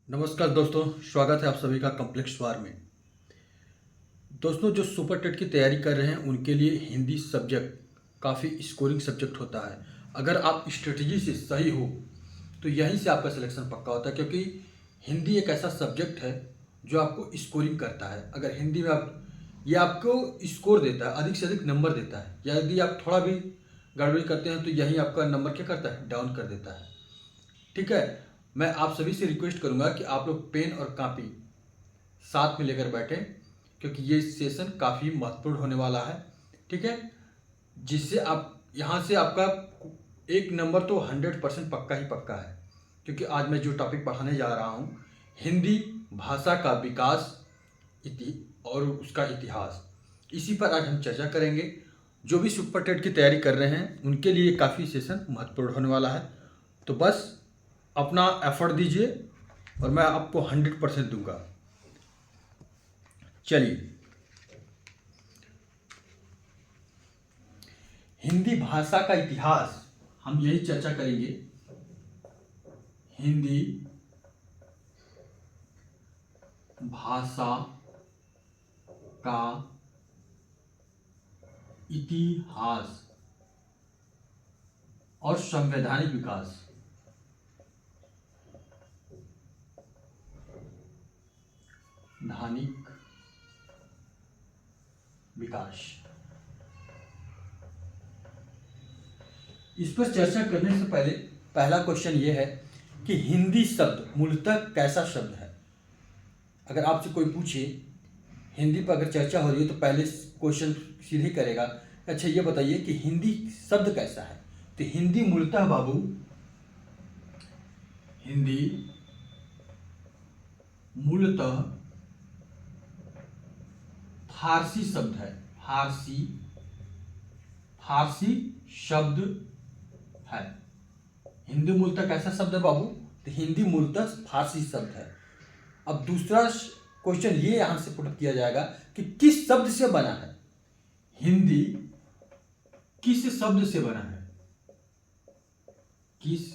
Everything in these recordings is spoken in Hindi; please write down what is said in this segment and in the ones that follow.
नमस्कार दोस्तों, स्वागत है आप सभी का कॉम्प्लेक्स वार में। दोस्तों, जो सुपर टेट की तैयारी कर रहे हैं उनके लिए हिंदी सब्जेक्ट काफ़ी स्कोरिंग सब्जेक्ट होता है। अगर आप स्ट्रेटजी से सही हो तो यहीं से आपका सिलेक्शन पक्का होता है, क्योंकि हिंदी एक ऐसा सब्जेक्ट है जो आपको स्कोरिंग करता है। अगर हिंदी में आप ये आपको स्कोर देता है, अधिक से अधिक नंबर देता है। या यदि आप थोड़ा भी गड़बड़ी करते हैं तो यही आपका नंबर क्या करता है, डाउन कर देता है। ठीक है। मैं आप सभी से रिक्वेस्ट करूंगा कि आप लोग पेन और कॉपी साथ में लेकर बैठें, क्योंकि ये सेशन काफ़ी महत्वपूर्ण होने वाला है। ठीक है। जिससे आप यहाँ से आपका एक नंबर तो 100% पक्का ही पक्का है। क्योंकि आज मैं जो टॉपिक पढ़ाने जा रहा हूँ, हिंदी भाषा का विकास और उसका इतिहास, इसी पर आज हम चर्चा करेंगे। जो भी सुपर टेट की तैयारी कर रहे हैं उनके लिए काफ़ी सेशन महत्वपूर्ण होने वाला है। तो बस अपना एफर्ट दीजिए और मैं आपको 100% दूंगा। चलिए, हिंदी भाषा का इतिहास हम यही चर्चा करेंगे। हिंदी भाषा का इतिहास और संवैधानिक विकास। धानिक विकास, इस पर चर्चा करने से पहले पहला क्वेश्चन ये है कि हिंदी शब्द मूलतः कैसा शब्द है। अगर आपसे कोई पूछे हिंदी पर अगर चर्चा हो रही है तो पहले क्वेश्चन सीधे करेगा, अच्छा ये बताइए कि हिंदी शब्द कैसा है। तो हिंदी मूलतः बाबू, हिंदी मूलतः फारसी शब्द है। फारसी शब्द है। हिंदी मूलतः कैसा शब्द है बाबू, तो हिंदी मूलतः फारसी शब्द है। अब दूसरा क्वेश्चन ये यहां से पुट किया जाएगा कि किस शब्द से बना है। हिंदी किस शब्द से बना है, किस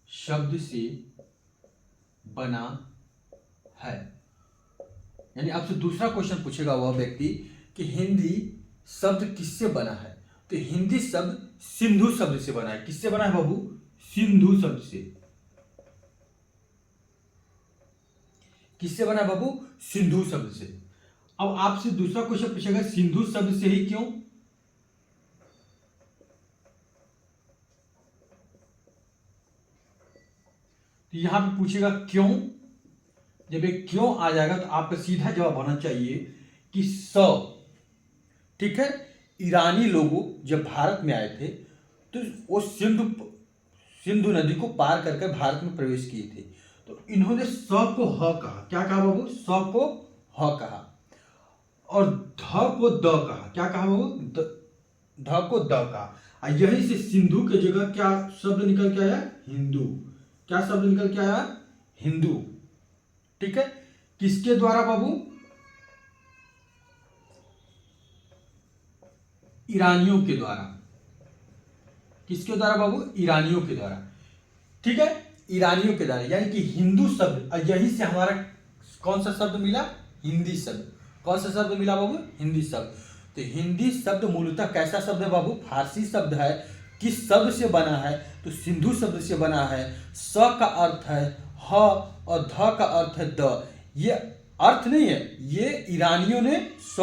शब्द से बना है। यानी आपसे दूसरा क्वेश्चन पूछेगा वह व्यक्ति कि हिंदी शब्द किससे बना है। तो हिंदी शब्द सिंधु शब्द से बना है। किससे बना है बाबू, सिंधु शब्द से। किससे बना है बाबू, सिंधु शब्द से। अब आपसे दूसरा क्वेश्चन पूछेगा सिंधु शब्द से ही क्यों। तो यहां पे पूछेगा क्यों। जब एक क्यों आ जाएगा तो आपका सीधा जवाब होना चाहिए कि ठीक है। ईरानी लोगों जब भारत में आए थे तो वो सिंधु नदी को पार करके भारत में प्रवेश किए थे। तो इन्होंने को ह कहा। क्या कहा बाबू, को ह कहा और ध को द कहा। क्या कहा बाबू, ध को द कहा। और यहीं से सिंधु के जगह क्या शब्द निकल के आया, हिंदू। क्या शब्द निकल के आया, हिंदू। ठीक है। किसके द्वारा बाबू, ईरानियों के द्वारा। किसके द्वारा बाबू, ईरानियों के द्वारा। ठीक है, ईरानियों के द्वारा। यानी कि हिंदू शब्द, यहीं से हमारा कौन सा शब्द मिला, हिंदी शब्द। कौन सा शब्द मिला बाबू, हिंदी शब्द। तो हिंदी शब्द मूलतः कैसा शब्द है बाबू, फारसी शब्द है। किस शब्द से बना है, तो सिंधु शब्द से बना है। स का अर्थ है ह और ध का अर्थ है द। ये अर्थ नहीं है, ये ईरानियों ने स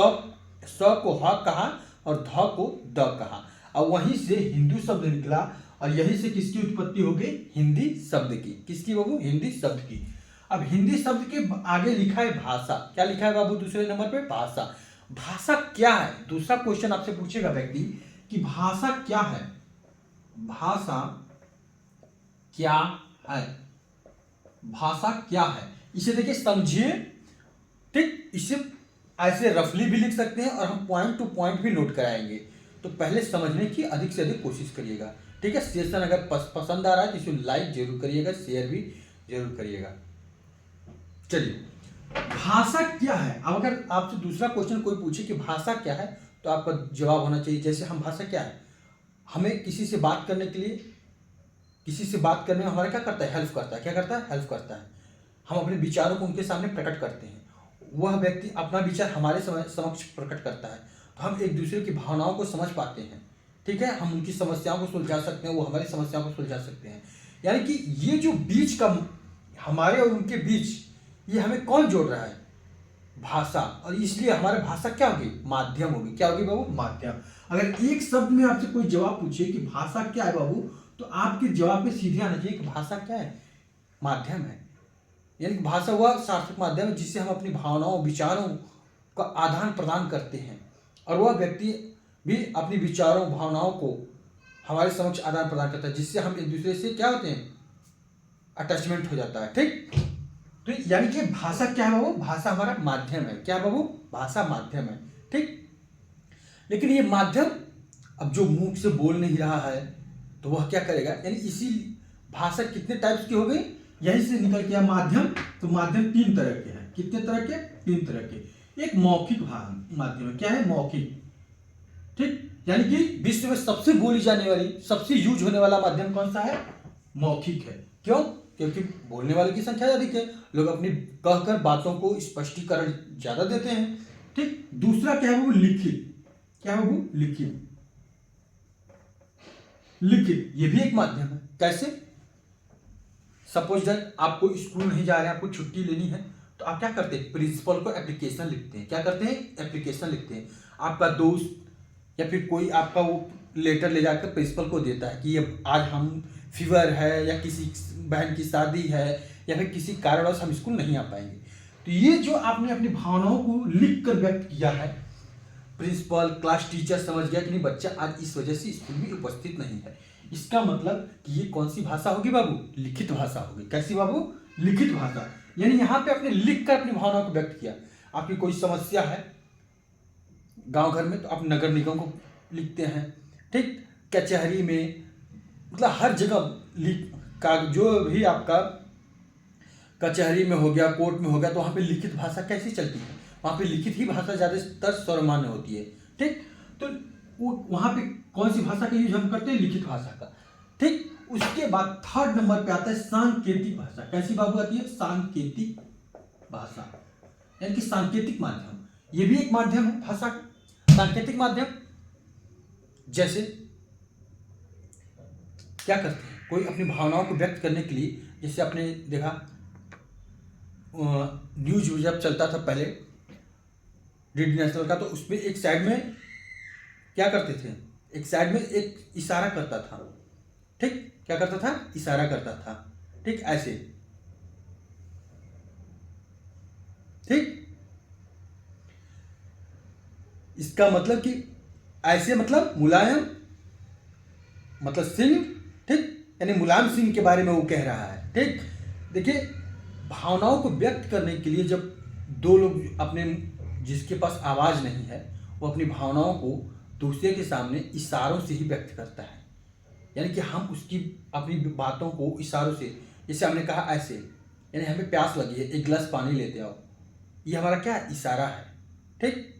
को ह कहा और ध को द कहा। और वहीं से हिंदू शब्द निकला और यहीं से किसकी उत्पत्ति हो गई, हिंदी शब्द की। किसकी बाबू, हिंदी शब्द की। अब हिंदी शब्द के आगे लिखा है भाषा। क्या लिखा है बाबू, दूसरे नंबर पे भाषा। भाषा क्या है, दूसरा क्वेश्चन आपसे पूछेगा व्यक्ति कि भाषा क्या है। भाषा क्या है, भाषा क्या है, इसे देखिए समझिए। ठीक, इसे ऐसे रफली भी लिख सकते हैं और हम पॉइंट टू पॉइंट भी नोट कराएंगे। तो पहले समझने की अधिक से अधिक कोशिश करिएगा। ठीक है। सेशन अगर पसंद आ रहा है तो इसे लाइक जरूर करिएगा, शेयर भी जरूर करिएगा। चलिए, भाषा क्या है। अब अगर आपसे दूसरा क्वेश्चन कोई पूछे कि भाषा क्या है, तो आपका जवाब होना चाहिए जैसे हम भाषा क्या है, हमें किसी से बात करने के लिए, किसी से बात करने में हमारा क्या करता है, हेल्प करता है। क्या करता है, हेल्प करता है। हम अपने विचारों को उनके सामने प्रकट करते हैं, वह व्यक्ति अपना विचार हमारे समक्ष प्रकट करता है, तो हम एक दूसरे की भावनाओं को समझ पाते हैं। ठीक है, हम उनकी समस्याओं को सुलझा सकते हैं, वो हमारी समस्याओं को सुलझा सकते हैं। यानी कि ये जो बीच का, हमारे और उनके बीच, ये हमें कौन जोड़ रहा है? भाषा। और इसलिए हमारा भाषा क्या होगी? माध्यम होगी। क्या होगी बाबू? माध्यम। अगर एक शब्द में आपसे कोई जवाब पूछे कि भाषा क्या है बाबू, तो आपके जवाब में सीधे आना चाहिए कि भाषा क्या है? माध्यम है। यानी कि भाषा वह सार्थक माध्यम है जिससे हम अपनी भावनाओं, विचारों का आदान प्रदान करते हैं, और वह व्यक्ति भी अपनी विचारों, भावनाओं को हमारे समक्ष आदान प्रदान करता है, जिससे हम एक दूसरे से क्या होते हैं? अटैचमेंट हो जाता है। ठीक, तो यानी कि भाषा क्या है बाबू? भाषा हमारा माध्यम है। क्या बाबू? भाषा माध्यम है। ठीक, लेकिन ये माध्यम अब जो मुंह से बोल नहीं रहा है तो वह क्या करेगा? यानी इसी भाषा कितने टाइप्स की हो गई, यहीं से निकल के माध्यम। तो माध्यम तीन तरह के हैं। कितने तरह के? तीन तरह के। एक मौखिक माध्यम है। क्या है? मौखिक। ठीक, यानी कि विश्व में सबसे बोली जाने वाली, सबसे यूज होने वाला माध्यम कौन सा है? मौखिक है। क्यों? क्योंकि बोलने वाले की संख्या अधिक है, लोग अपनी कहकर बातों को स्पष्टीकरण ज्यादा देते हैं। ठीक, दूसरा क्या है वो? लिखित। क्या है वो? लिखित। लिखित ये भी एक माध्यम है। कैसे? सपोज दैट आपको स्कूल नहीं जा रहे हैं, आपको छुट्टी लेनी है, तो आप क्या करते हैं? प्रिंसिपल को एप्लीकेशन लिखते हैं। क्या करते हैं? एप्लीकेशन लिखते हैं। आपका दोस्त या फिर कोई आपका वो लेटर ले जाकर प्रिंसिपल को देता है कि ये आज हम फीवर है, या किसी बहन की शादी है, या फिर किसी कारणवश हम स्कूल नहीं आ पाएंगे। तो ये जो आपने अपनी भावनाओं को लिख कर व्यक्त किया है, प्रिंसिपल, क्लास टीचर समझ गया कि नहीं, बच्चा आज इस वजह से स्कूल में उपस्थित नहीं है। इसका मतलब कि ये कौन सी भाषा होगी बाबू? लिखित भाषा होगी। कैसी बाबू? लिखित भाषा। यानी यहाँ पे आपने लिख कर अपनी भावनाओं को व्यक्त किया। आपकी कोई समस्या है गांव घर में, तो आप नगर निगम को लिखते हैं। ठीक, कचहरी में, मतलब हर जगह लिख का, जो भी आपका कचहरी में हो गया, कोर्ट में हो गया, तो वहाँ पे लिखित भाषा कैसी चलती है? वहाँ पे लिखित ही भाषा ज़्यादातर सर्वमान्य होती है। ठीक, तो वो वहाँ पे कौन सी भाषा का यूज हम करते हैं? लिखित भाषा का। ठीक, उसके बाद थर्ड नंबर पे आता है सांकेतिक भाषा। कैसी बाबू आती है? सांकेतिक भाषा, यानी कि सांकेतिक माध्यम। ये भी एक माध्यम है भाषा का, सांकेतिक माध्यम। जैसे क्या करते हैं? कोई अपनी भावनाओं को व्यक्त करने के लिए, जैसे आपने देखा न्यूज जब चलता था पहले डीडी नेशनल का, तो उसमें एक साइड में क्या करते थे? एक साइड में एक इशारा करता था। ठीक, क्या करता था? इशारा करता था। ठीक, ऐसे। ठीक, इसका मतलब कि ऐसे मतलब मुलायम, मतलब सिंह। ठीक, यानी मुलायम सिंह के बारे में वो कह रहा है। ठीक, देखिए, भावनाओं को व्यक्त करने के लिए जब दो लोग अपने, जिसके पास आवाज नहीं है, वो अपनी भावनाओं को दूसरे के सामने इशारों से ही व्यक्त करता है। यानी कि हम उसकी अपनी बातों को इशारों से, जैसे हमने कहा ऐसे, यानी हमें प्यास लगी है, एक गिलास पानी लेते आओ, ये हमारा क्या इशारा है। ठीक,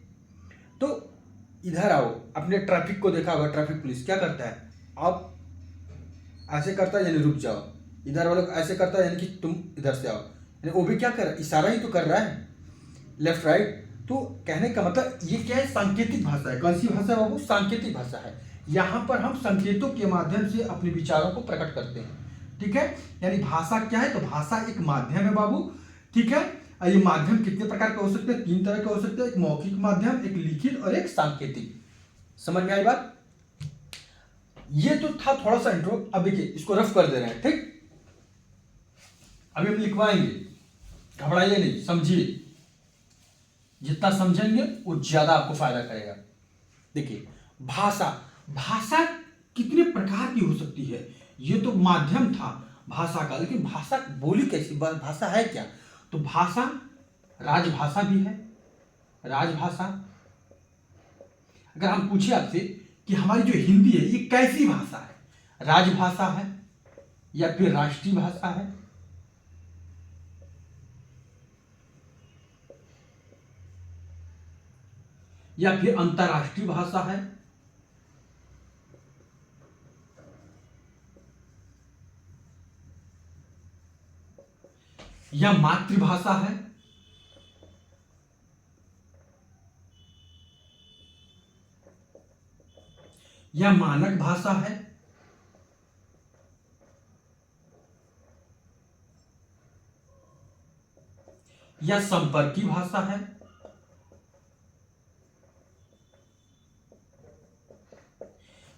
तो इधर आओ। अपने ट्रैफिक को देखा होगा, ट्रैफिक पुलिस क्या करता है? आप ऐसे करता है यानी रुक जाओ, इधर वाले ऐसे करता है यानी कि तुम इधर से आओ, यानी वो भी क्या कर रहा है? इशारा ही तो कर रहा है, लेफ्ट राइट। तो कहने का मतलब ये क्या है? सांकेतिक भाषा है। कौन सी भाषा है बाबू? सांकेतिक भाषा है। यहाँ पर हम संकेतों के माध्यम से अपने विचारों को प्रकट करते हैं। ठीक है, यानी भाषा क्या है? तो भाषा एक माध्यम है बाबू। ठीक है, ये माध्यम कितने प्रकार के हो सकते हैं? तीन तरह के हो सकते हैं। एक मौखिक माध्यम, एक लिखित और एक सांकेतिक। समझ में आई बात? ये तो था थोड़ा सा इंट्रो। अब देखिए, इसको रफ कर दे रहे हैं। ठीक, अभी हम लिखवाएंगे, घबराइए नहीं, समझिए। जितना समझेंगे वो ज्यादा आपको फायदा करेगा। देखिए, भाषा, भाषा कितने प्रकार की हो सकती है? ये तो माध्यम था भाषा का, लेकिन भाषा बोली कैसी? भाषा है क्या? तो भाषा राजभाषा भी है। राजभाषा, अगर हम पूछे आपसे कि हमारी जो हिंदी है ये कैसी भाषा है? राजभाषा है या फिर राष्ट्रीय भाषा है? या फिर अंतरराष्ट्रीय भाषा है? यह मातृभाषा है, यह मानक भाषा है, यह संपर्की भाषा है,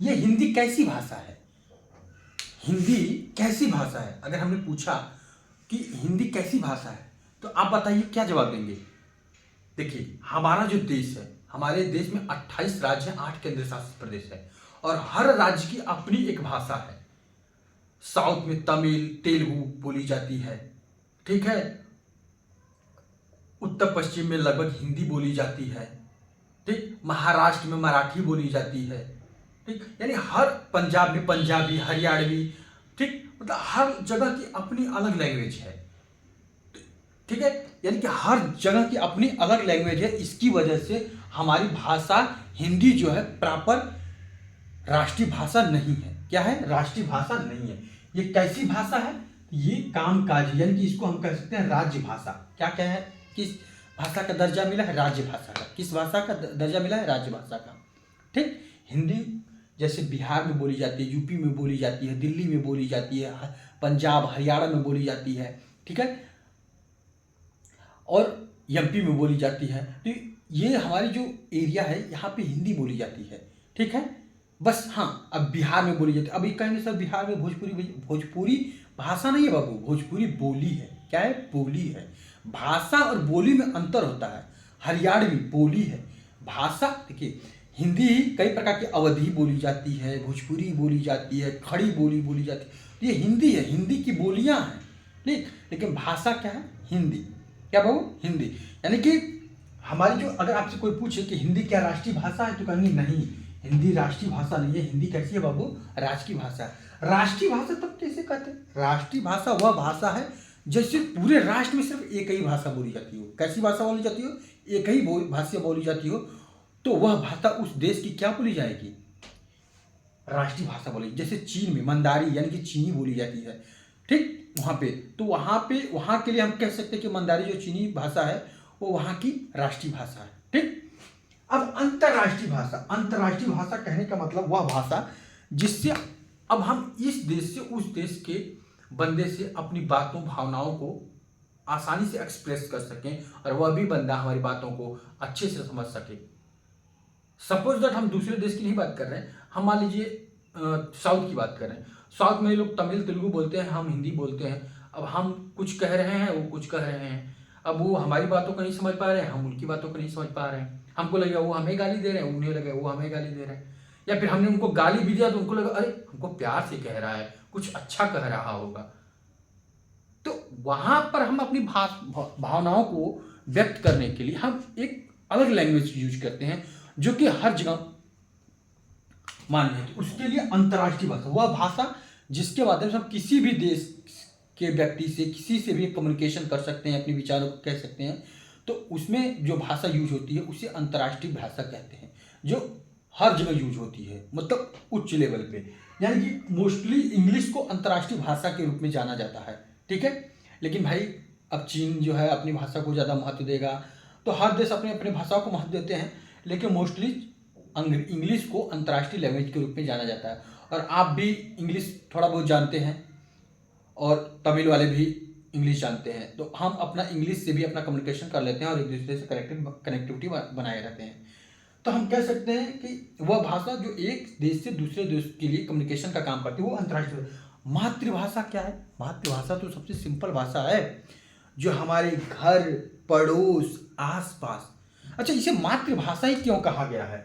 यह हिंदी कैसी भाषा है। हिंदी कैसी भाषा है, अगर हमने पूछा कि हिंदी कैसी भाषा है तो आप बताइए क्या जवाब देंगे। देखिए हमारा जो देश है, हमारे देश में 28 राज्य हैं, 8 केंद्र शासित प्रदेश है और हर राज्य की अपनी एक भाषा है। साउथ में तमिल तेलुगु बोली जाती है, ठीक है। उत्तर पश्चिम में लगभग हिंदी बोली जाती है, ठीक। महाराष्ट्र में मराठी बोली जाती है, ठीक। यानी हर पंजाब में पंजाबी, हरियाणवी, ठीक, मतलब हर जगह की अपनी अलग लैंग्वेज है, ठीक है। यानी कि हर जगह की अपनी अलग लैंग्वेज है। इसकी वजह से हमारी भाषा हिंदी जो है प्रॉपर राष्ट्रीय भाषा नहीं है। क्या है? राष्ट्रीय भाषा नहीं है। ये कैसी भाषा है? ये कामकाजी, यानी कि इसको हम कह सकते हैं राज्य भाषा। क्या क्या है? किस भाषा का दर्जा मिला है? राज्य भाषा का। किस भाषा का दर्जा मिला है? राज्य भाषा का, ठीक। हिंदी जैसे बिहार में बोली जाती है, यूपी में बोली जाती है, दिल्ली में बोली जाती है, पंजाब हरियाणा में बोली जाती है, ठीक है, और एमपी में बोली जाती है। तो ये हमारी जो एरिया है यहाँ पे हिंदी बोली जाती है, ठीक है। बस हाँ, अब बिहार में बोली जाती है। अभी कहेंगे सर बिहार में भोजपुरी भाषा नहीं है बाबू, भोजपुरी बोली है। क्या है? बोली है। भाषा और बोली में अंतर होता है। हरियाणवी बोली है, भाषा। देखिए हिंदी कई प्रकार की अवधी बोली जाती है, भोजपुरी बोली जाती है, खड़ी बोली बोली जाती है। तो ये हिंदी है, हिंदी की बोलियां हैं, ठीक। लेकिन भाषा क्या है? हिंदी। क्या बाबू? हिंदी। यानी कि हमारी जो, अगर आपसे कोई पूछे कि हिंदी क्या राष्ट्रीय भाषा है तो कहेंगे नहीं, हिंदी राष्ट्रीय भाषा नहीं है। हिंदी कैसी है बाबू? राष्ट्रीय भाषा है। राष्ट्रीय भाषा तब कैसे कहते हैं? राष्ट्रीय भाषा वह भाषा है जैसे पूरे राष्ट्र में सिर्फ एक ही भाषा बोली जाती हो। कैसी भाषा बोली जाती हो? एक ही भाषा बोली जाती हो, तो वह भाषा उस देश की क्या बोली जाएगी? राष्ट्रीय भाषा बोली। जैसे चीन में मंदारी यानी कि चीनी बोली जाती है, ठीक। वहाँ पे तो वहाँ के लिए हम कह सकते हैं कि मंदारी जो चीनी भाषा है वो वहाँ की राष्ट्रीय भाषा है, ठीक। अब अंतर्राष्ट्रीय भाषा, अंतर्राष्ट्रीय भाषा कहने का मतलब वह भाषा जिससे अब हम इस देश से उस देश के बंदे से अपनी बातों भावनाओं को आसानी से एक्सप्रेस कर सकें और वह भी बंदा हमारी बातों को अच्छे से समझ सके। सपोज दैट हम दूसरे देश की नहीं बात कर रहे हैं, हम मान लीजिए साउथ की बात कर रहे हैं। साउथ में लोग तमिल तेलुगु बोलते हैं, हम हिंदी बोलते हैं। अब हम कुछ कह रहे हैं, वो कुछ कह रहे हैं। अब वो हमारी बातों को नहीं समझ पा रहे हैं, हम उनकी बातों को नहीं समझ पा रहे हैं। हमको लगेगा वो हमें गाली दे रहे हैं, उन्हें लगेगा वो हमें गाली दे रहे हैं। या फिर हमने उनको गाली भी दिया तो उनको लगा अरे हमको प्यार से कह रहा है, कुछ अच्छा कह रहा होगा। तो वहां पर हम अपनी भावनाओं को व्यक्त करने के लिए हम एक अलग लैंग्वेज यूज करते हैं जो कि हर जगह मान्य है। उसके लिए अंतर्राष्ट्रीय भाषा, वह भाषा जिसके माध्यम से हम किसी भी देश के व्यक्ति से, किसी से भी कम्युनिकेशन कर सकते हैं, अपने विचारों को कह सकते हैं। तो उसमें जो भाषा यूज होती है उसे अंतर्राष्ट्रीय भाषा कहते हैं, जो हर जगह यूज होती है, मतलब उच्च लेवल पे। यानी कि मोस्टली इंग्लिश को अंतर्राष्ट्रीय भाषा के रूप में जाना जाता है, ठीक है। लेकिन भाई अब चीन जो है अपनी भाषा को ज़्यादा महत्व देगा, तो हर देश अपने अपने भाषाओं को महत्व देते हैं। लेकिन मोस्टली इंग्लिश को अंतर्राष्ट्रीय लैंग्वेज के रूप में जाना जाता है। और आप भी इंग्लिश थोड़ा बहुत जानते हैं और तमिल वाले भी इंग्लिश जानते हैं, तो हम अपना इंग्लिश से भी अपना कम्युनिकेशन कर लेते हैं और एक दूसरे से कनेक्टिविटी बनाए रहते हैं। तो हम कह सकते हैं कि वह भाषा जो एक देश से दूसरे देश के लिए कम्युनिकेशन का काम करती है वो अंतर्राष्ट्रीय। मातृभाषा क्या है? मातृभाषा तो सबसे सिंपल भाषा है जो हमारे घर, पड़ोस, आसपास। अच्छा, इसे मातृभाषा ही क्यों कहा गया है?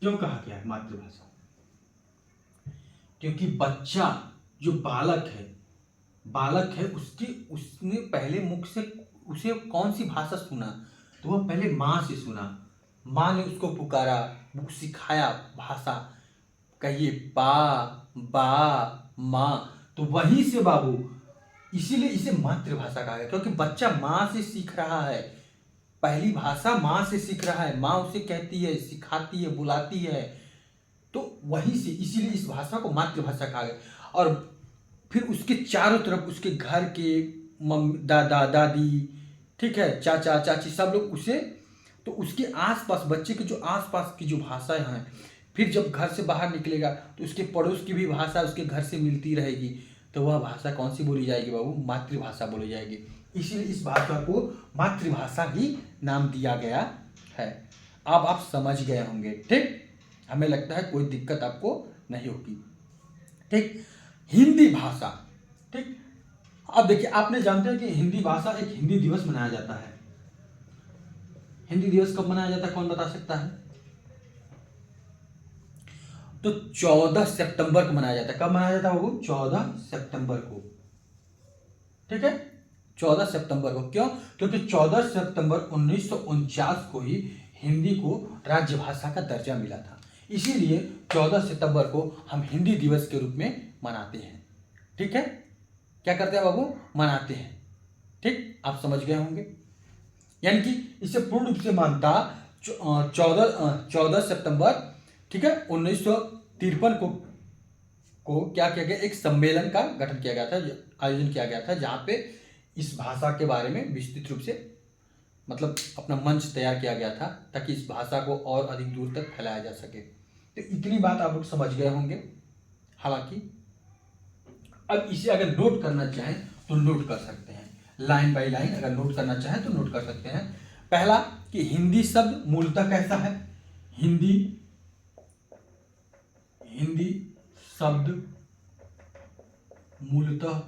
क्यों कहा गया है मातृभाषा? क्योंकि बच्चा जो बालक है उसने पहले मुख से उसे कौन सी भाषा सुना? तो वह पहले माँ से सुना। माँ ने उसको पुकारा, वो सिखाया भाषा, कहिए बा माँ, तो वहीं से बाबू, इसीलिए इसे मातृभाषा कहा गया। क्योंकि बच्चा माँ से सीख रहा है, पहली भाषा माँ से सीख रहा है, माँ उसे कहती है, सिखाती है, बुलाती है, तो वहीं से, इसीलिए इस भाषा को मातृभाषा कहा गया। और फिर उसके चारों तरफ उसके घर के दादा दादी, ठीक है, चाचा चाची, सब लोग उसे, तो उसके आसपास बच्चे के जो आसपास की जो भाषाएं हैं, फिर जब घर से बाहर निकलेगा तो उसके पड़ोस की भी भाषा उसके घर से मिलती रहेगी, तो वह भाषा कौन सी बोली जाएगी बाबू? मातृभाषा बोली जाएगी। इसीलिए इस भाषा को मातृभाषा ही नाम दिया गया है। अब आप समझ गए होंगे, ठीक? हमें लगता है कोई दिक्कत आपको नहीं होगी, ठीक? हिंदी भाषा, ठीक? अब देखिए, आपने जानते हैं कि हिंदी भाषा, एक हिंदी दिवस मनाया जाता है। हिंदी दिवस कब मनाया जाता है, कौन बता सकता है? तो 14 सितंबर को मनाया जाता है। कब मनाया जाता है वो? 14 सितंबर को, ठीक है, 14 सितंबर को। क्यों? क्योंकि 14 सितंबर 1949 को ही हिंदी को राजभाषा का दर्जा मिला था। इसीलिए 14 सितंबर को हम हिंदी दिवस के रूप में मनाते हैं, ठीक है? क्या करते हैं बाबू? मनाते हैं, ठीक? आप समझ गए होंगे। यानी कि इसे पूर्ण रूप से मानता 14 सितंबर, ठीक है, 1953 को क्या किया गया? एक सम्मेलन का गठन किया गया था, आयोजन किया गया था, जहां पे इस भाषा के बारे में विस्तृत रूप से मतलब अपना मंच तैयार किया गया था, ताकि इस भाषा को और अधिक दूर तक फैलाया जा सके। तो इतनी बात आप लोग समझ गए होंगे। हालांकि अब इसे अगर नोट करना चाहें तो नोट कर सकते हैं, लाइन बाय लाइन अगर नोट करना चाहें तो नोट कर सकते हैं। पहला कि हिंदी शब्द मूलतः कैसा है? हिंदी शब्द मूलतः,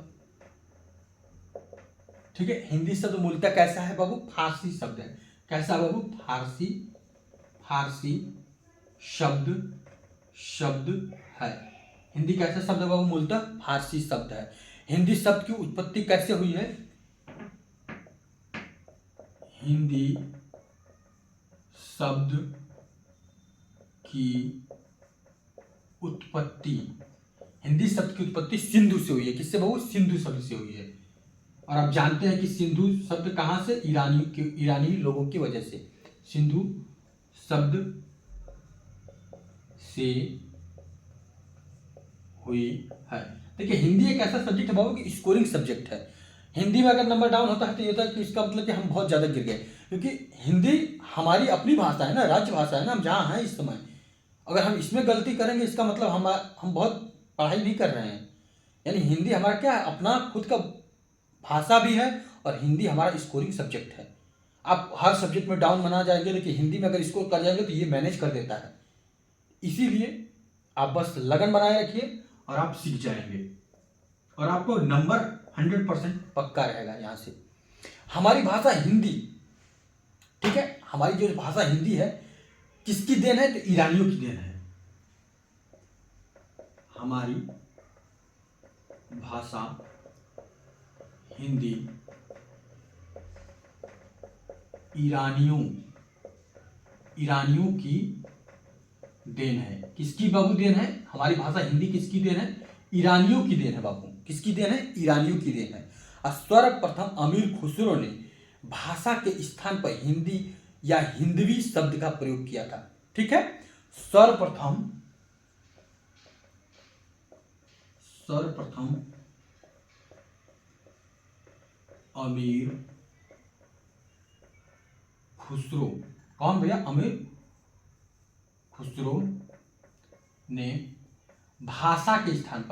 ठीक है, हिंदी शब्द मूलतः कैसा है बाबू? फारसी शब्द है। कैसा बाबू? फारसी शब्द है। हिंदी कैसा शब्द है बाबू? मूलतः फारसी शब्द है। हिंदी शब्द की उत्पत्ति कैसे हुई है? हिंदी शब्द की उत्पत्ति, हिंदी शब्द की उत्पत्ति सिंधु से हुई है। किससे बाबू? सिंधु शब्द से हुई है। और आप जानते हैं कि सिंधु शब्द कहां से? ईरानी लोगों की वजह से सिंधु शब्द से हुई है। देखिए, हिंदी एक ऐसा सब्जेक्ट है बाबू कि स्कोरिंग सब्जेक्ट है। हिंदी में अगर नंबर डाउन होता है तो ये होता है कि इसका मतलब कि हम बहुत ज्यादा गिर गए, क्योंकि हिंदी हमारी अपनी भाषा है ना, राज्य भाषा है ना, हम जहाँ हैं इस समय, अगर हम इसमें गलती करेंगे इसका मतलब हम बहुत पढ़ाई नहीं कर रहे हैं। यानी हिंदी हमारा क्या है? अपना खुद का भाषा भी है, और हिंदी हमारा स्कोरिंग सब्जेक्ट है। आप हर सब्जेक्ट में डाउन बना जाएंगे, लेकिन हिंदी में अगर स्कोर कर जाएंगे तो ये मैनेज कर देता है। इसीलिए आप बस लगन बनाए रखिए और आप सीख जाएंगे, और आपको नंबर 100% पक्का रहेगा। यहां से हमारी भाषा हिंदी, ठीक है, हमारी जो भाषा हिंदी है किसकी देन है? तो ईरानियों की देन है। हमारी भाषा हिंदी ईरानियों की देन है। किसकी बाबू देन है? हमारी भाषा हिंदी किसकी देन है? ईरानियों की देन है बाबू। किसकी देन है? ईरानियों की देन है। और सर्वप्रथम अमीर खुसरो ने भाषा के स्थान पर हिंदी या हिंदवी शब्द का प्रयोग किया था, ठीक है। सर्वप्रथम अमीर खुसरो, कौन भैया? अमीर खुसरो ने भाषा के स्थान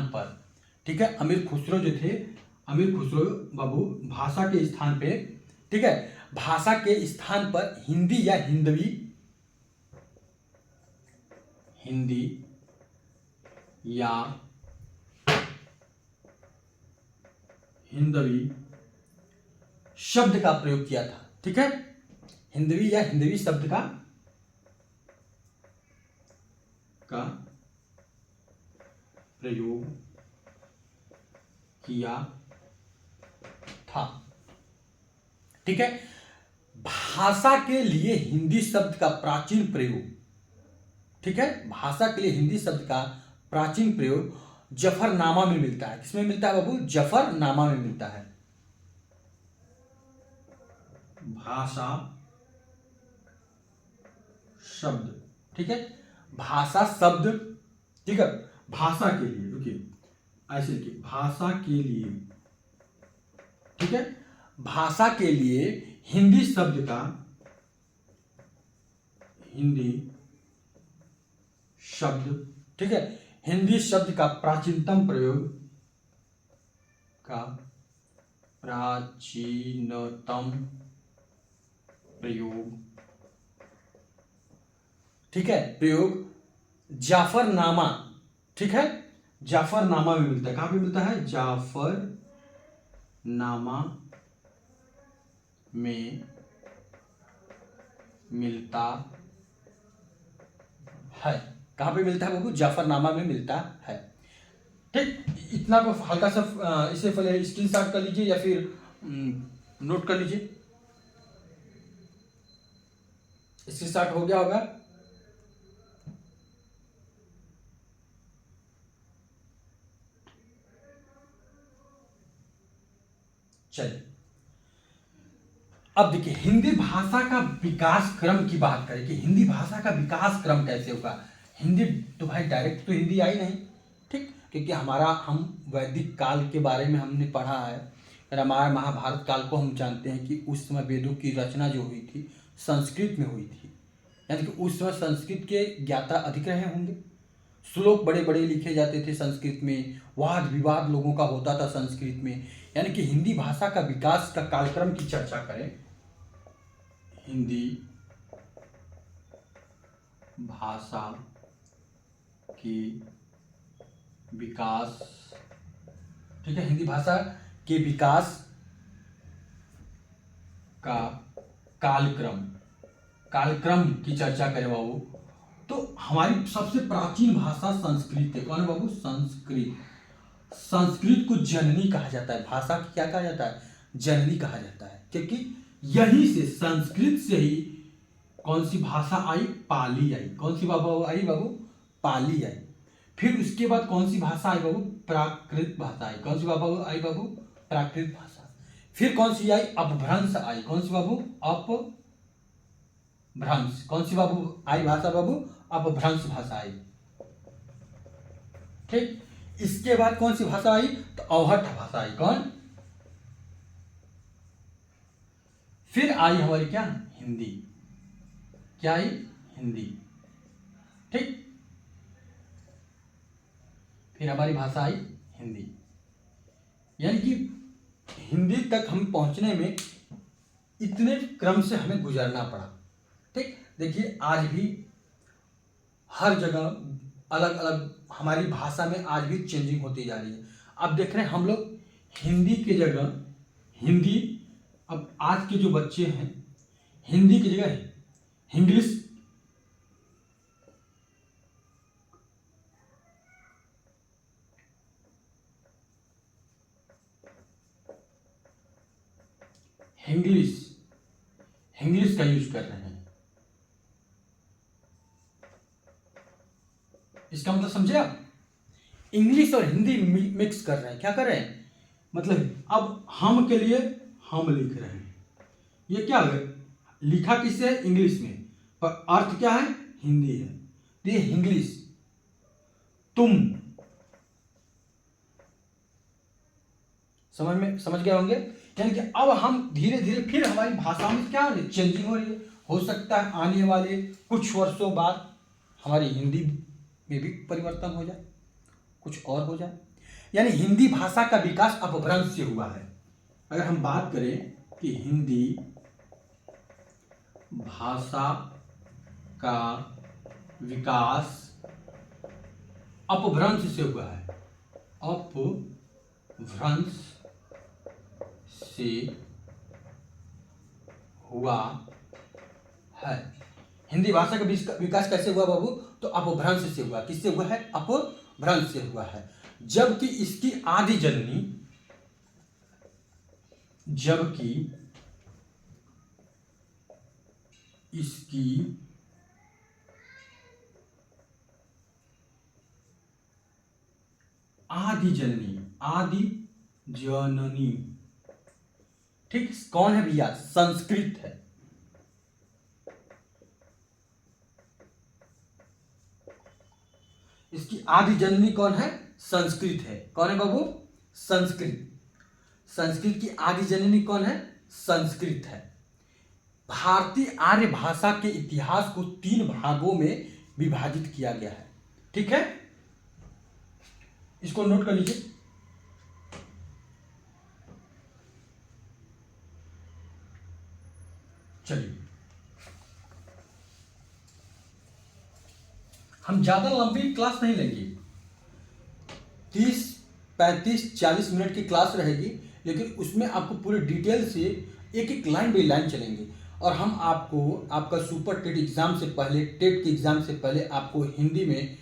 पर, ठीक है, अमीर खुसरो जो थे, अमीर खुसरो बाबू भाषा के स्थान पे, ठीक है, भाषा के स्थान पर हिंदी या हिंदवी शब्द का प्रयोग किया था, ठीक है, हिंदवी या हिंदवी शब्द का प्रयोग किया था, ठीक है। भाषा के लिए हिंदी शब्द का प्राचीन प्रयोग, ठीक है, भाषा के लिए हिंदी शब्द का प्राचीन प्रयोग जफरनामा में मिलता है। किसमें मिलता है बाबू? जफरनामा में मिलता है। भाषा शब्द, ठीक है, भाषा शब्द ठीक है, भाषा के लिए, रुकिए ऐसे लिखिए, भाषा के लिए, ठीक है, भाषा के लिए हिंदी शब्द का, हिंदी शब्द, ठीक है, हिंदी शब्द का प्राचीनतम प्रयोग, का प्राचीनतम प्रयोग, ठीक है, प्रयोग जाफरनामा, ठीक है, जाफरनामा में मिलता है। कहां पे मिलता है? जाफरनामा में मिलता है। कहां पे मिलता है बाबू? जाफरनामा में मिलता है। ठीक, इतना को हल्का सा इसे पहले स्क्रीनशॉट कर लीजिए या फिर नोट कर लीजिए। स्क्रीनशॉट हो गया होगा। चलिए, अब देखिए हिंदी भाषा का विकास क्रम की बात करें कि हिंदी भाषा का विकास क्रम कैसे होगा। हिंदी तो भाई डायरेक्ट तो हिंदी आई नहीं, ठीक, क्योंकि हम वैदिक काल के बारे में हमने पढ़ा है, रामायण महाभारत काल को हम जानते हैं कि उस समय वेदों की रचना जो हुई थी संस्कृत में हुई थी, यानी कि उस समय संस्कृत के ज्ञाता अधिक रहे होंगे, श्लोक बड़े बड़े लिखे जाते थे संस्कृत में, वाद विवाद लोगों का होता था संस्कृत में। यानी कि हिंदी भाषा का विकास का कालक्रम की चर्चा करें, हिंदी भाषा के विकास, ठीक है, हिंदी भाषा के विकास का कालक्रम की चर्चा करें बाबू, तो हमारी सबसे प्राचीन भाषा संस्कृत है। कौन है बाबू? संस्कृत। संस्कृत को जननी कहा जाता है, भाषा की क्या कहा जाता है? जननी कहा जाता है, क्योंकि यही से, संस्कृत से ही कौन सी भाषा आई? पाली आई। कौन सी बाबू आई बाबू? पाली आई। फिर उसके बाद कौन सी भाषा आई बाबू? प्राकृत भाषा आई। कौन सी बाबू आई बाबू? प्राकृत भाषा। फिर कौन सी आई? अपभ्रंश आई। कौन सी बाबू? अपभ्रंश। कौन सी बाबू आई भाषा बाबू? अपभ्रंश भाषा आई। ठीक, इसके बाद कौन सी भाषा आई? तो अवहट्ठ भाषा आई। कौन? फिर आई हमारी क्या? हिंदी। क्या आई? हिंदी। ठीक, फिर हमारी भाषा आई हिंदी। यानी कि हिंदी तक हम पहुंचने में इतने क्रम से हमें गुजरना पड़ा। ठीक, देखिए आज भी हर जगह अलग अलग हमारी भाषा में आज भी चेंजिंग होती जा रही है। अब देख रहे हैं हम लोग हिंदी की जगह हिंदी, अब आज के जो बच्चे हैं हिंदी की जगह इंग्लिश, इंग्लिश का यूज कर रहे हैं। इसका मतलब समझे आप? इंग्लिश और हिंदी मिक्स कर रहे हैं। क्या कर रहे हैं? मतलब अब हम के लिए हम लिख रहे हैं। ये क्या है? लिखा किससे है? इंग्लिश में, पर अर्थ क्या है? हिंदी है। तो ये इंग्लिश, तुम, समझ गए होंगे। यानी कि अब हम धीरे धीरे फिर हमारी भाषा में क्या हो रही है? चेंजिंग हो रही है। हो सकता है आने वाले कुछ वर्षों बाद हमारी हिंदी में भी परिवर्तन हो जाए, कुछ और हो जाए। यानी हिंदी भाषा का विकास अपभ्रंश से हुआ है। अगर हम बात करें कि हिंदी भाषा का विकास अपभ्रंश से हुआ है, अपभ्रंश से हुआ है। हिंदी भाषा का विकास कैसे हुआ बाबू? तो अपभ्रंश से हुआ। किससे हुआ है? अपभ्रंश से हुआ है। जबकि इसकी आदि जननी, जबकि इसकी आदि जननी, ठीक, कौन है भैया? संस्कृत है। इसकी आदि जननी कौन है? संस्कृत है। कौन है बाबू? संस्कृत। संस्कृत की आदि जननी कौन है? संस्कृत है। भारतीय आर्य भाषा के इतिहास को 3 भागों में विभाजित किया गया है। ठीक है, इसको नोट कर लीजिए। चलिए, हम ज्यादा लंबी क्लास नहीं लेंगे, 30, 35, 40 मिनट की क्लास रहेगी, लेकिन उसमें आपको पूरे डिटेल से एक एक लाइन बाई लाइन चलेंगे। और हम आपको आपका सुपर टेट एग्जाम से पहले, टेट के एग्जाम से पहले आपको हिंदी में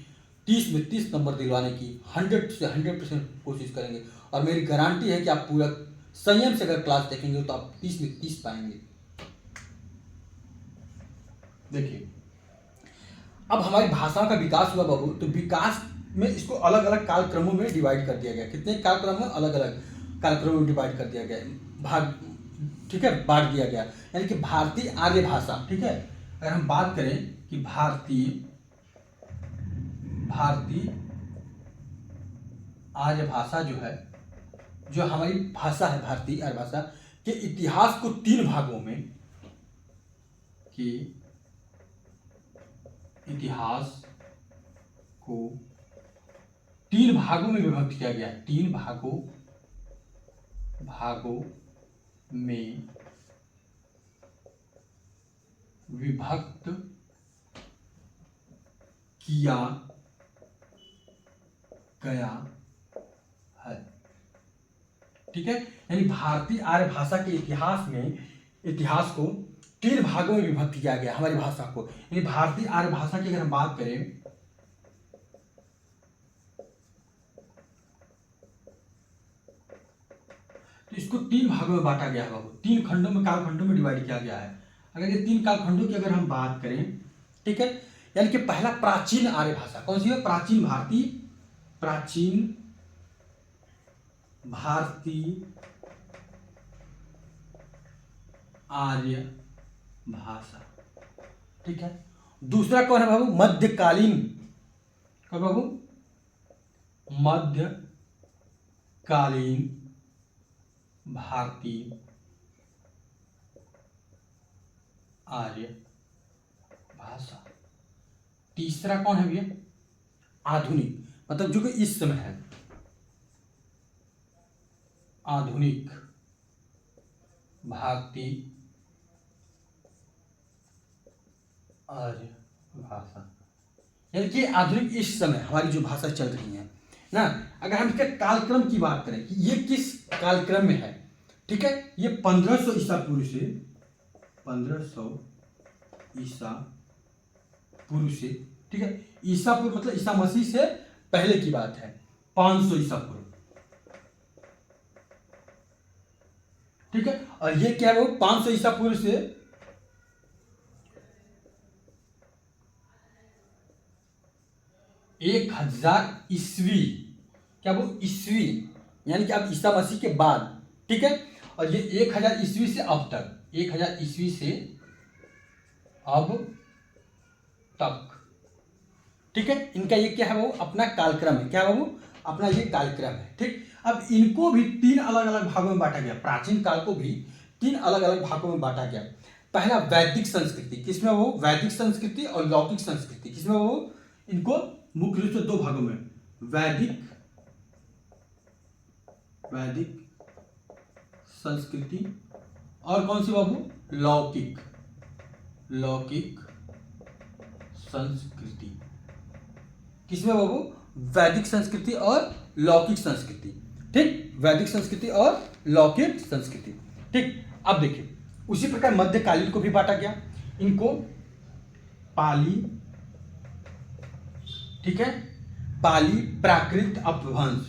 30 में 30 नंबर दिलवाने की 100 से 100% कोशिश करेंगे। और मेरी गारंटी है कि आप पूरा संयम से अगर क्लास देखेंगे तो आप 30 में 30 पाएंगे। देखिए, अब हमारी भाषा का विकास हुआ बाबू, तो विकास में इसको अलग अलग कालक्रमों में डिवाइड कर दिया गया। कितने कालक्रम में? अलग अलग कालक्रमों में डिवाइड कर दिया गया, भाग, ठीक है, बांट दिया गया। यानी कि भारतीय आर्य भाषा, ठीक है, अगर हम बात करें कि भारतीय आर्य भाषा जो है, जो हमारी भाषा है भारतीय आर्य भाषा के इतिहास को 3 भागों में, कि इतिहास को 3 भागों में विभक्त किया गया। 3 भागों में विभक्त किया गया है। ठीक है, यानी भारतीय आर्य भाषा के इतिहास को 3 भागों में विभक्त किया गया हमारी भाषा को। यानी भारतीय आर्य भाषा की अगर हम बात करें तो इसको 3 भागों में बांटा गया है बाबू, 3 खंडों में, कालखंडों में डिवाइड किया गया है। अगर ये 3 कालखंडों की अगर हम बात करें, ठीक है, यानी कि पहला प्राचीन आर्य भाषा कौन सी है? प्राचीन भारतीय आर्य भाषा। ठीक है, दूसरा कौन है बाबू? मध्यकालीन। कौन बाबू? मध्यकालीन भारतीय आर्य भाषा। तीसरा कौन है भैया? आधुनिक, मतलब जो कि इस समय है, आधुनिक भारतीय आर्य भाषा। यानी कि आधुनिक इस समय हमारी जो भाषा चल रही है ना, अगर हम इसके कालक्रम की बात करें कि ये किस कालक्रम में है, ठीक है, ये 1500 ईसा पूर्व से, 1500 ईसा पूर्व से, ठीक है, ईसा पूर्व मतलब ईसा मसीह से पहले की बात है, 500 ईसा पूर्व। ठीक है, और ये क्या है वो? 500 ईसा पूर्व से 1000 ईस्वी, क्या वो? ईस्वी, यानी कि अब ईसा मसीह के बाद। ठीक है, और ये 1000 ईस्वी से अब तक, 1000 ईस्वी से अब तक। ठीक है, इनका ये क्या है वो? अपना कालक्रम है। क्या है वो? अपना ये कालक्रम है। ठीक, अब इनको भी 3 अलग अलग भागों में बांटा गया। प्राचीन काल को भी 3 अलग अलग भागों में बांटा गया। पहला वैदिक संस्कृति, किसमें वो? वैदिक संस्कृति और लौकिक संस्कृति, किसमें वो? इनको मुख्य रूप से 2 भागों में, वैदिक संस्कृति और कौन सी बाबू? लौकिक संस्कृति। किसमें बाबू? वैदिक संस्कृति और लौकिक संस्कृति। ठीक, वैदिक संस्कृति और लौकिक संस्कृति। ठीक, अब देखिए उसी प्रकार मध्यकालीन को भी बांटा गया। इनको पाली, ठीक है, पाली, प्राकृत, अपभ्रंश,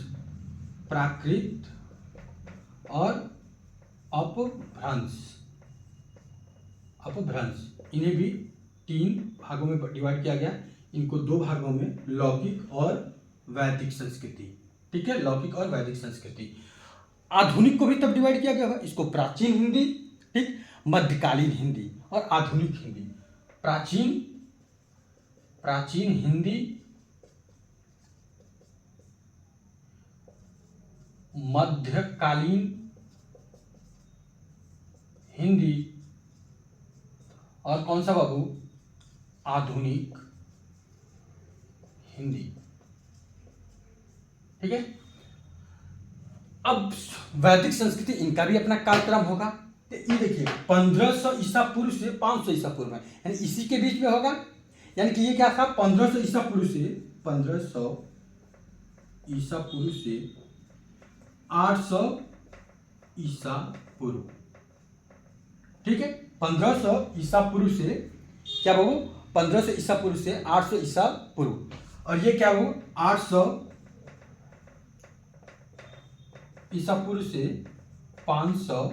प्राकृत और अपभ्रंश, इन्हें भी 3 भागों में डिवाइड किया गया। इनको 2 भागों में, लौकिक और वैदिक संस्कृति। ठीक है, लौकिक और वैदिक संस्कृति। आधुनिक को भी तब डिवाइड किया गया है, इसको प्राचीन हिंदी, ठीक, मध्यकालीन हिंदी और आधुनिक हिंदी। प्राचीन हिंदी मध्यकालीन हिंदी और कौन सा बाबू, आधुनिक हिंदी। ठीक है। अब वैदिक संस्कृति, इनका भी अपना कालक्रम होगा। तो ये देखिए 1500 ईसा पूर्व से 500 ईसा पूर्व में, यानी इसी के बीच में होगा। यानी कि ये क्या था, 1500 ईसा पूर्व से 800 ईसा पूर्व। ठीक है, 1500 ईसा पूर्व से क्या बाबू, 1500 ईसा पूर्व से 800 ईसा पूर्व। और ये क्या बाबू, 800 ईसा पूर्व से 500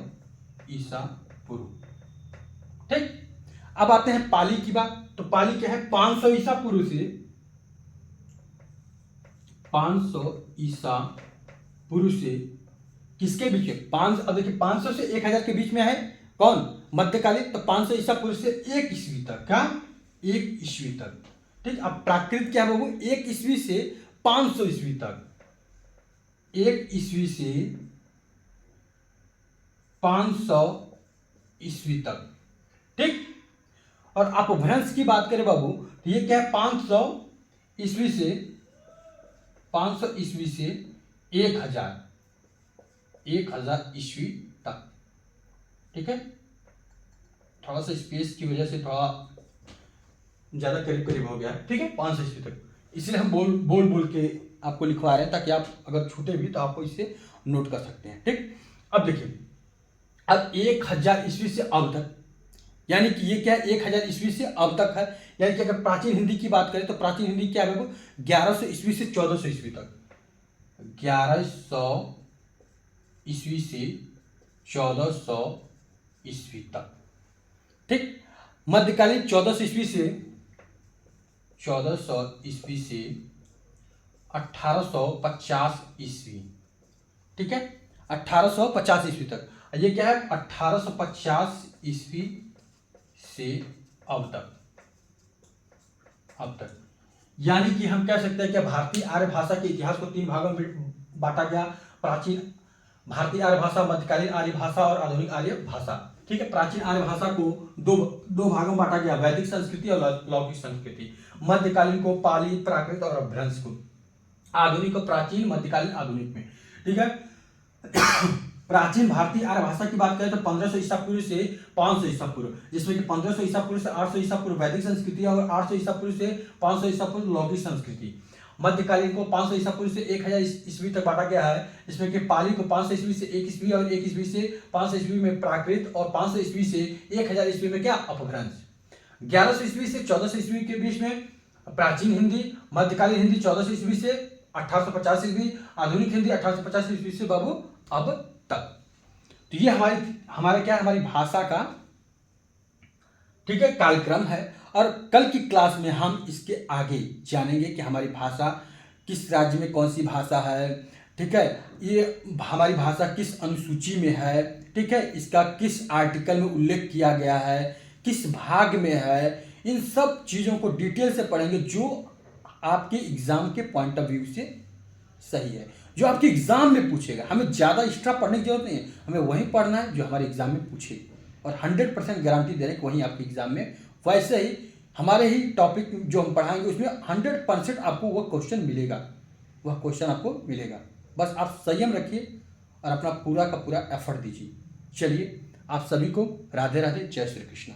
ईसा पूर्व। ठीक। अब आते हैं पाली की बात। तो पाली क्या है, 500 ईसा पूर्व से 500 ईसा पूर्व से किसके बीच में, अब देखिए 500 से 1000 के बीच में है कौन, मध्यकालीन। तो 500 ईसा पूर्व से 1 ईस्वी तक, क्या 1 ईस्वी तक। ठीक। अब प्राकृत क्या है बाबू, 1 ईस्वी से 500 ईस्वी तक, 1 ईस्वी से 500 ईस्वी तक। ठीक। और अपभ्रंश की बात करें बाबू, तो ये क्या है, 500 ईस्वी से 1000 ईस्वी तक। ठीक है। थोड़ा सा स्पेस की वजह से थोड़ा ज्यादा करीब करीब हो गया है। ठीक है, 500 ईस्वी तक, इसलिए हम बोल के आपको लिखवा रहे हैं, ताकि आप अगर छूटे भी तो आपको इसे नोट कर सकते हैं। ठीक। अब देखिए, अब 1000 ईस्वी से अब तक, यानी कि ये क्या है, 1000 ईस्वी से अब तक है। यानी कि अगर प्राचीन हिंदी की बात करें तो प्राचीन हिंदी क्या है, 1100 ईस्वी से 1400 ईस्वी तक, 1100 ईस्वी से 1400 ईस्वी तक। ठीक। मध्यकालीन 1400 ईस्वी से 1850 ईस्वी। ठीक है, 1850 ईस्वी तक। ये क्या है, 1850 ईस्वी से अब तक। यानी कि हम कह सकते हैं कि भारतीय आर्य भाषा के इतिहास को 3 भागों में बांटा गया। प्राचीन भारतीय आर्य भाषा, मध्यकालीन आर्य भाषा और आधुनिक आर्य भाषा। ठीक है। प्राचीन आर्य भाषा को दो भागों में बांटा गया, वैदिक संस्कृति और लौकिक संस्कृति। मध्यकालीन को पाली, प्राकृत और अपभ्रंश को। आधुनिक को प्राचीन, मध्यकालीन, आधुनिक में। ठीक है। प्राचीन भारतीय आर्य भाषा की बात करें तो 1500 ईसा पूर्व से 500 ईसा पूर्व, जिसमें कि 1500 ईसा पूर्व से 800 ईसा पूर्व वैदिक संस्कृति और 800 ईसा पूर्व से 500 ईसा पूर्व लौकिक संस्कृति। मध्यकालीन को 500 ईसा पूर्व से 1000 ईस्वी तक बांटा गया है, जिसमें कि पाली को 500 ईस्वी से 1 ईस्वी और 1 ईस्वी से 500 ईस्वी में प्राकृत और 500 ईस्वी से 1000 ईस्वी में क्या, अपभ्रंश। 1100 ईस्वी से 1400 ईस्वी के बीच में प्राचीन हिंदी। मध्यकालीन हिंदी 1400 ईस्वी से 1850 ईस्वी। आधुनिक हिंदी 1850 ईस्वी से बाबू अब तक। तो ये हमारे क्या, हमारी भाषा का, ठीक है, कार्यक्रम है। और कल की क्लास में हम इसके आगे जानेंगे कि हमारी भाषा किस राज्य में कौन सी भाषा है। ठीक है, ये हमारी भाषा किस अनुसूची में है। ठीक है, इसका किस आर्टिकल में उल्लेख किया गया है, किस भाग में है। इन सब चीज़ों को डिटेल से पढ़ेंगे, जो आपके एग्जाम के पॉइंट ऑफ व्यू से सही है, जो आपके एग्जाम में पूछेगा। हमें ज़्यादा एक्स्ट्रा पढ़ने की जरूरत नहीं है, हमें वही पढ़ना है जो हमारे एग्जाम में पूछे। और 100% गारंटी दे रहे हैं कि वहीं आपके एग्जाम में, वैसे ही हमारे ही टॉपिक जो हम पढ़ाएंगे उसमें 100% आपको वह क्वेश्चन मिलेगा। बस आप संयम रखिए और अपना पूरा का पूरा एफर्ट दीजिए। चलिए, आप सभी को राधे राधे, जय श्री कृष्ण।